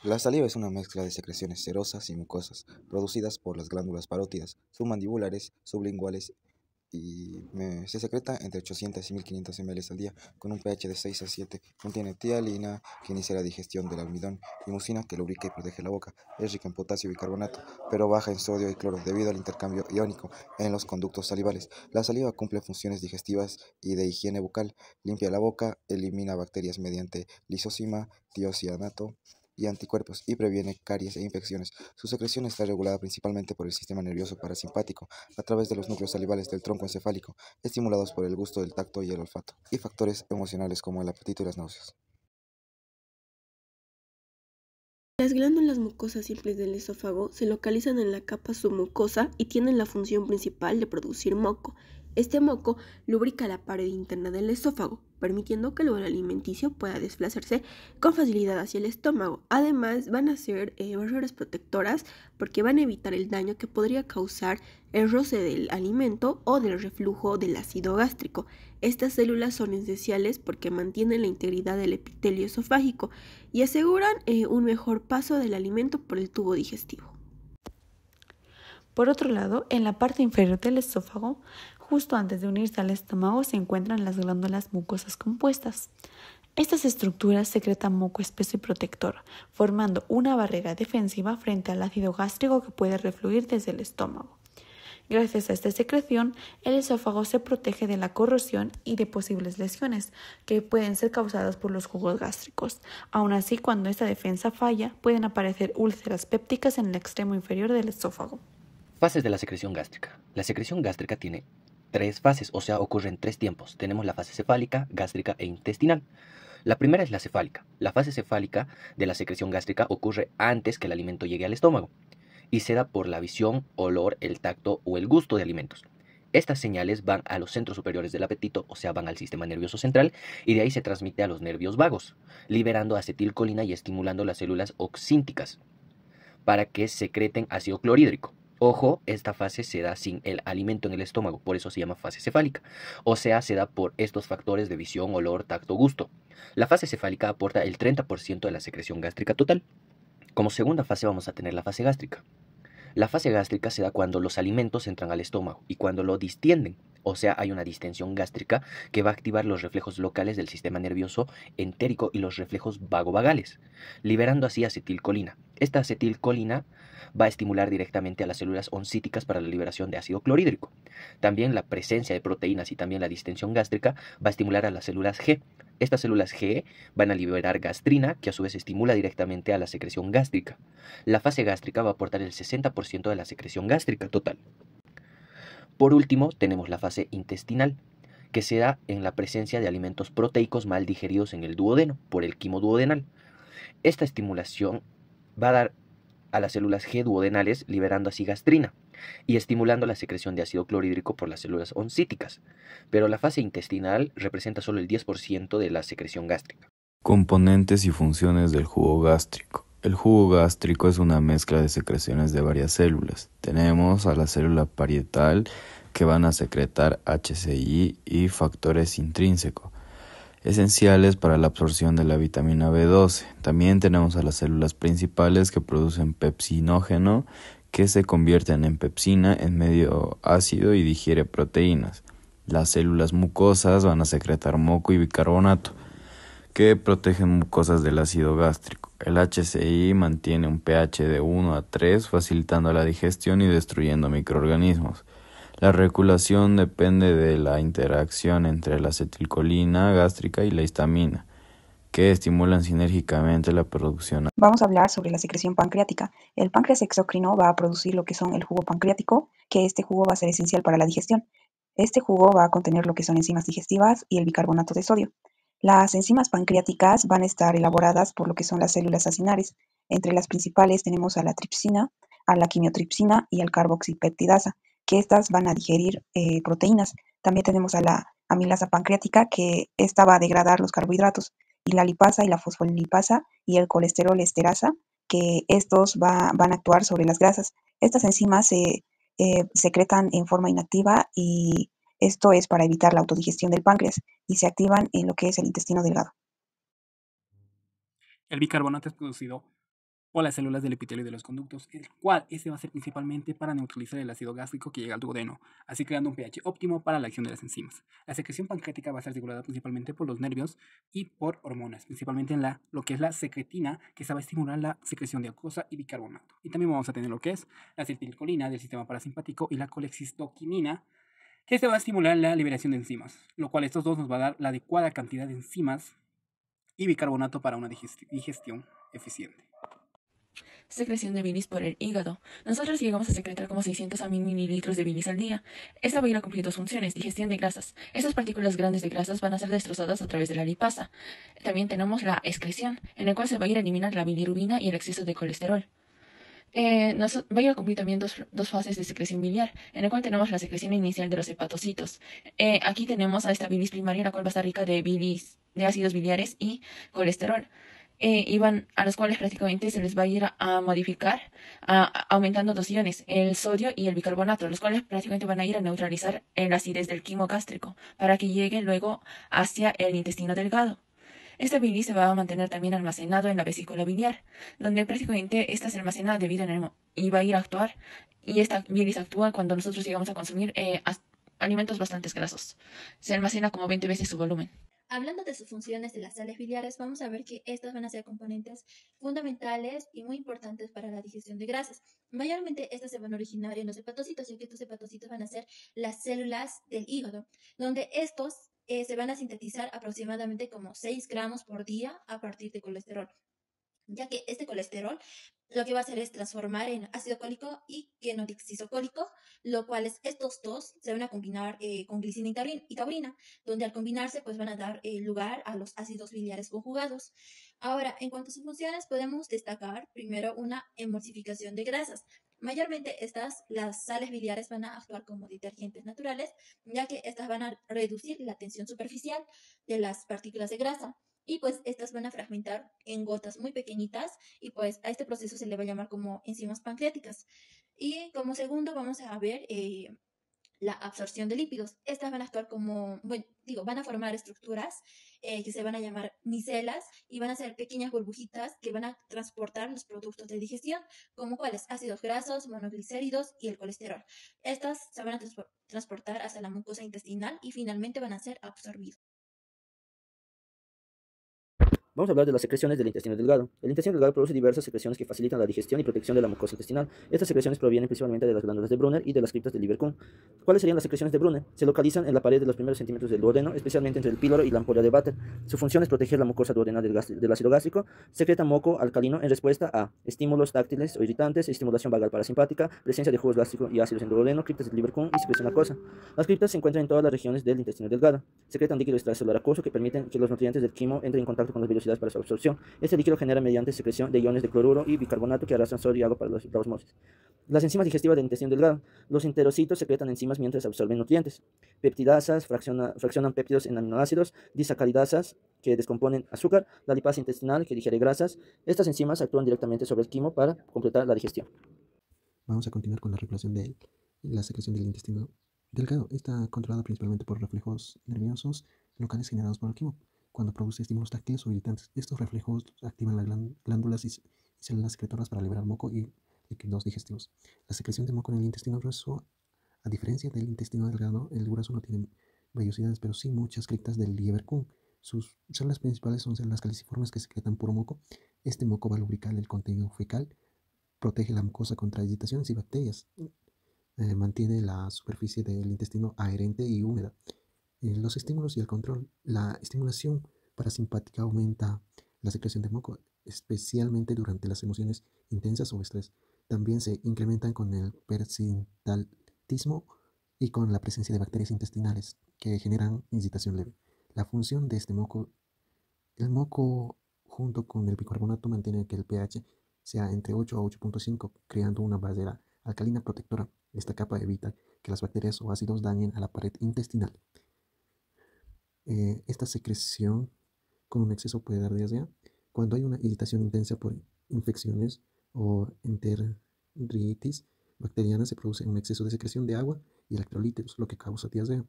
La saliva es una mezcla de secreciones serosas y mucosas, producidas por las glándulas parótidas, submandibulares, sublinguales se secreta entre 800 y 1500 ml al día, con un pH de 6 a 7. Contiene tialina, que inicia la digestión del almidón, y mucina, que lubrica y protege la boca. Es rica en potasio y bicarbonato, pero baja en sodio y cloro debido al intercambio iónico en los conductos salivales. La saliva cumple funciones digestivas y de higiene bucal. Limpia la boca, elimina bacterias mediante lisozima, tiocianato y anticuerpos, y previene caries e infecciones. Su secreción está regulada principalmente por el sistema nervioso parasimpático, a través de los núcleos salivales del tronco encefálico, estimulados por el gusto, el tacto y el olfato, y factores emocionales como el apetito y las náuseas. Las glándulas mucosas simples del esófago se localizan en la capa submucosa y tienen la función principal de producir moco. Este moco lubrica la pared interna del esófago, permitiendo que el bolo alimenticio pueda desplazarse con facilidad hacia el estómago. Además, van a ser barreras protectoras porque van a evitar el daño que podría causar el roce del alimento o del reflujo del ácido gástrico. Estas células son esenciales porque mantienen la integridad del epitelio esofágico y aseguran un mejor paso del alimento por el tubo digestivo. Por otro lado, en la parte inferior del esófago, justo antes de unirse al estómago, se encuentran las glándulas mucosas compuestas. Estas estructuras secretan moco espeso y protector, formando una barrera defensiva frente al ácido gástrico que puede refluir desde el estómago. Gracias a esta secreción, el esófago se protege de la corrosión y de posibles lesiones que pueden ser causadas por los jugos gástricos. Aún así, cuando esta defensa falla, pueden aparecer úlceras pépticas en el extremo inferior del esófago. Fases de la secreción gástrica. La secreción gástrica tiene tres fases, o sea, ocurre en tres tiempos. Tenemos la fase cefálica, gástrica e intestinal. La primera es la cefálica. La fase cefálica de la secreción gástrica ocurre antes que el alimento llegue al estómago y se da por la visión, olor, el tacto o el gusto de alimentos. Estas señales van a los centros superiores del apetito, o sea, van al sistema nervioso central, y de ahí se transmite a los nervios vagos, liberando acetilcolina y estimulando las células oxínticas para que secreten ácido clorhídrico. Ojo, esta fase se da sin el alimento en el estómago, por eso se llama fase cefálica. O sea, se da por estos factores de visión, olor, tacto, gusto. La fase cefálica aporta el 30% de la secreción gástrica total. Como segunda fase vamos a tener la fase gástrica. La fase gástrica se da cuando los alimentos entran al estómago y cuando lo distienden, o sea, hay una distensión gástrica que va a activar los reflejos locales del sistema nervioso entérico y los reflejos vagovagales, liberando así acetilcolina. Esta acetilcolina va a estimular directamente a las células oncíticas para la liberación de ácido clorhídrico. También la presencia de proteínas y también la distensión gástrica va a estimular a las células G. Estas células G van a liberar gastrina, que a su vez estimula directamente a la secreción gástrica. La fase gástrica va a aportar el 60% de la secreción gástrica total. Por último, tenemos la fase intestinal, que se da en la presencia de alimentos proteicos mal digeridos en el duodeno, por el quimo duodenal. Esta estimulación va a dar a las células G duodenales, liberando así gastrina y estimulando la secreción de ácido clorhídrico por las células oncíticas. Pero la fase intestinal representa solo el 10% de la secreción gástrica. Componentes y funciones del jugo gástrico. El jugo gástrico es una mezcla de secreciones de varias células. Tenemos a la célula parietal, que van a secretar HCI y factores intrínsecos, esenciales para la absorción de la vitamina B12. También tenemos a las células principales, que producen pepsinógeno, que se convierten en pepsina en medio ácido y digiere proteínas. Las células mucosas van a secretar moco y bicarbonato, que protegen mucosas del ácido gástrico. El HCI mantiene un pH de 1 a 3, facilitando la digestión y destruyendo microorganismos. La regulación depende de la interacción entre la acetilcolina gástrica y la histamina, que estimulan sinérgicamente la producción. Vamos a hablar sobre la secreción pancreática. El páncreas exocrino va a producir lo que son el jugo pancreático, que este jugo va a ser esencial para la digestión. Este jugo va a contener lo que son enzimas digestivas y el bicarbonato de sodio. Las enzimas pancreáticas van a estar elaboradas por lo que son las células acinares. Entre las principales tenemos a la tripsina, a la quimiotripsina y al carboxipeptidasa, que estas van a digerir proteínas. También tenemos a la amilasa pancreática, que esta va a degradar los carbohidratos, y la lipasa y la fosfolipasa y el colesterol esterasa, que estos van a actuar sobre las grasas. Estas enzimas se secretan en forma inactiva, y esto es para evitar la autodigestión del páncreas, y se activan en lo que es el intestino delgado. El bicarbonato es producido o las células del epitelio de los conductos, el cual este va a ser principalmente para neutralizar el ácido gástrico que llega al duodeno, así creando un pH óptimo para la acción de las enzimas. La secreción pancreática va a estar regulada principalmente por los nervios y por hormonas, principalmente en lo que es la secretina, que se va a estimular la secreción de glucosa y bicarbonato. Y también vamos a tener lo que es la acetilcolina del sistema parasimpático y la colexistoquinina, que se va a estimular la liberación de enzimas, lo cual estos dos nos va a dar la adecuada cantidad de enzimas y bicarbonato para una digestión eficiente. Secreción de bilis por el hígado. Nosotros llegamos a secretar como 600 a 1000 mililitros de bilis al día. Esta va a ir a cumplir dos funciones: digestión de grasas. Estas partículas grandes de grasas van a ser destrozadas a través de la lipasa. También tenemos la excreción, en la cual se va a ir a eliminar la bilirrubina y el exceso de colesterol. Va a ir a cumplir también dos fases de secreción biliar, en la cual tenemos la secreción inicial de los hepatocitos. Aquí tenemos a esta bilis primaria, la cual va a estar rica de ácidos biliares y colesterol. A los cuales prácticamente se les va a ir a modificar, aumentando dos iones, el sodio y el bicarbonato, los cuales prácticamente van a ir a neutralizar la acidez del quimo gástrico, para que llegue luego hacia el intestino delgado. Este bilis se va a mantener también almacenado en la vesícula biliar, donde prácticamente esta se almacena debido y va a ir a actuar, y esta bilis actúa cuando nosotros llegamos a consumir alimentos bastante grasos. Se almacena como 20 veces su volumen. Hablando de sus funciones de las sales biliares, vamos a ver que estas van a ser componentes fundamentales y muy importantes para la digestión de grasas. Mayormente estas se van a originar en los hepatocitos, ya que estos hepatocitos van a ser las células del hígado, donde estos se van a sintetizar aproximadamente como 6 gramos por día a partir de colesterol, ya que este colesterol lo que va a hacer es transformar en ácido cólico y ketonoxisocólico, lo cual estos dos se van a combinar con glicina y taurina, donde al combinarse pues van a dar lugar a los ácidos biliares conjugados. Ahora, en cuanto a sus funciones, podemos destacar primero una emulsificación de grasas. Mayormente las sales biliares van a actuar como detergentes naturales, ya que estas van a reducir la tensión superficial de las partículas de grasa. Y pues estas van a fragmentar en gotas muy pequeñitas y pues a este proceso se le va a llamar como enzimas pancreáticas. Y como segundo vamos a ver la absorción de lípidos. Estas van a actuar van a formar estructuras que se van a llamar micelas y van a ser pequeñas burbujitas que van a transportar los productos de digestión, como cuáles: ácidos grasos, monoglicéridos y el colesterol. Estas se van a transportar hasta la mucosa intestinal y finalmente van a ser absorbidos. Vamos a hablar de las secreciones del intestino delgado. El intestino delgado produce diversas secreciones que facilitan la digestión y protección de la mucosa intestinal. Estas secreciones provienen principalmente de las glándulas de Brunner y de las criptas del Lieberkühn. ¿Cuáles serían las secreciones de Brunner? Se localizan en la pared de los primeros centímetros del duodeno, especialmente entre el píloro y la ampolla de Vater. Su función es proteger la mucosa duodenal del ácido gástrico. Secreta moco alcalino en respuesta a estímulos táctiles o irritantes, estimulación vagal parasimpática, presencia de jugos gástricos y ácidos en duodeno, criptas del Lieberkühn y secreción acuosa. Las criptas se encuentran en todas las regiones del intestino delgado. Secretan líquido extracelular acuoso que permiten que los nutrientes del quimo entren en contacto con las velocidades para su absorción. Este líquido genera mediante secreción de iones de cloruro y bicarbonato que arrastran sodio y agua para la osmosis. Las enzimas digestivas del intestino delgado. Los enterocitos secretan enzimas mientras absorben nutrientes. Peptidasas fraccionan péptidos en aminoácidos, disacaridasas que descomponen azúcar, la lipasa intestinal que digiere grasas. Estas enzimas actúan directamente sobre el quimo para completar la digestión. Vamos a continuar con la regulación de la secreción del intestino delgado. Está controlada principalmente por reflejos nerviosos locales generados por el quimo, cuando produce estímulos táctiles o irritantes. Estos reflejos activan las glándulas y células secretoras para liberar moco y líquidos digestivos. La secreción de moco en el intestino grueso, a diferencia del intestino delgado, el grueso no tiene vellosidades, pero sí muchas criptas del Lieberkühn. Sus células principales son células caliciformes que secretan puro moco. Este moco va a lubricar el contenido fecal, protege la mucosa contra irritaciones y bacterias, mantiene la superficie del intestino adherente y húmeda. Los estímulos y el control. La estimulación parasimpática aumenta la secreción de moco, especialmente durante las emociones intensas o estrés. También se incrementan con el peristaltismo y con la presencia de bacterias intestinales que generan irritación leve. La función de este moco: el moco junto con el bicarbonato mantiene que el pH sea entre 8 a 8.5, creando una barrera alcalina protectora. Esta capa evita que las bacterias o ácidos dañen a la pared intestinal. Esta secreción con un exceso puede dar diarrea. Cuando hay una irritación intensa por infecciones o enteritis bacteriana, se produce un exceso de secreción de agua y electrolitos, lo que causa diarrea.